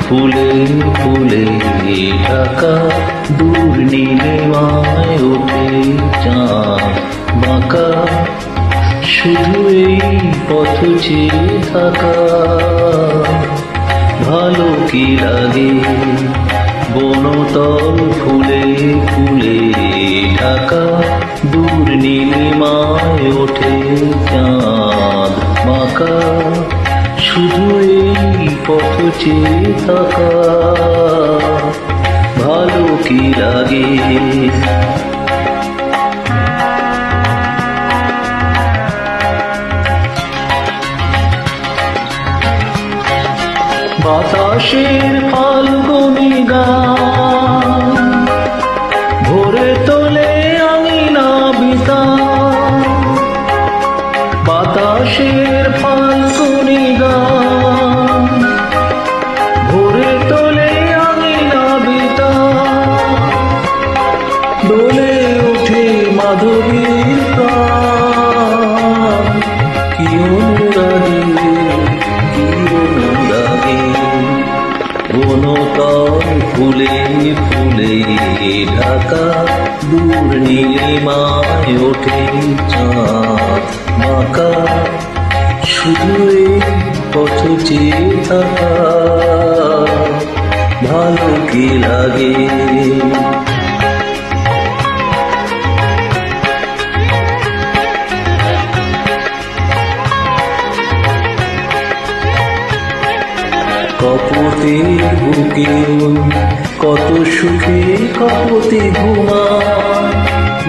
ফুলে ফুলে ঢাকা দূর নীলিমায় ওঠে চাঁদ বাঁকা, শুধু এই পথ চেয়ে থাকা। ভালো কি লাগে বনতল ফুলে ফুলে ঢাকা দূর নীলিমায় ওঠে চাঁদ বাঁকা, শুধু এই পথ চেয়ে থাকা। ভালো কি লাগে বাতাসের ফাল্গুনি গান ভোরে তোলে আঙিনা বিতান। বাতাসের ফাল্গুনি গান ভোরে তোলে আঙিনা বিতান। দোলে ওঠে মাধবীর প্রাণ, কি অনুরাগে কি অনুরাগে। বনতল ফুলে ফুলে ঢাকা দূর নীলিমায় ওঠে চাঁদ বাঁকা, শুধু এই পথ চেয়ে থাকা। ভালো কি লাগে কপতের বুকে কত সুখে কপতে ঘুমায়।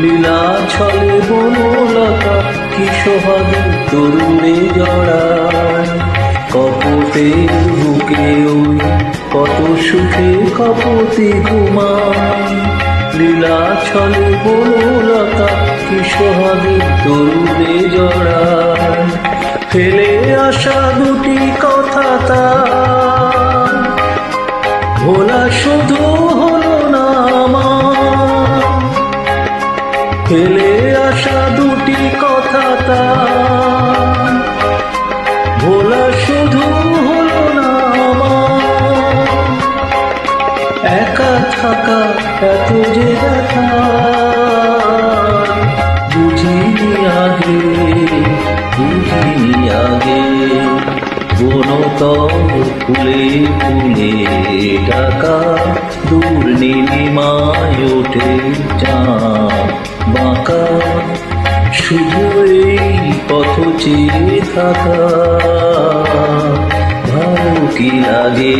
লীলা ছলে বনলতা কি সোহাগে তরুণে জড়ায়। কপতের বুকে কত সুখে কপতে ঘুমায়। লীলা ছলে বনলতা কি সোহাগে তরুণে জড়ায়। ফেলে আসা দুটি কথা তার ভোলা শুধু হলো না আমার। ফেলে আসা দুটি কথা তার ভোলা শুধু হলো না আমার। একা থাকা এত যে ব্যথা বুঝিনি আগে বুঝিনি আগে। বনতল ফুলে ফুলে ঢাকা দূর নীলিমায় ওঠে চাঁদ বাঁকা, শুধু এই পথ চেয়ে থাকা। ভালো কি লাগে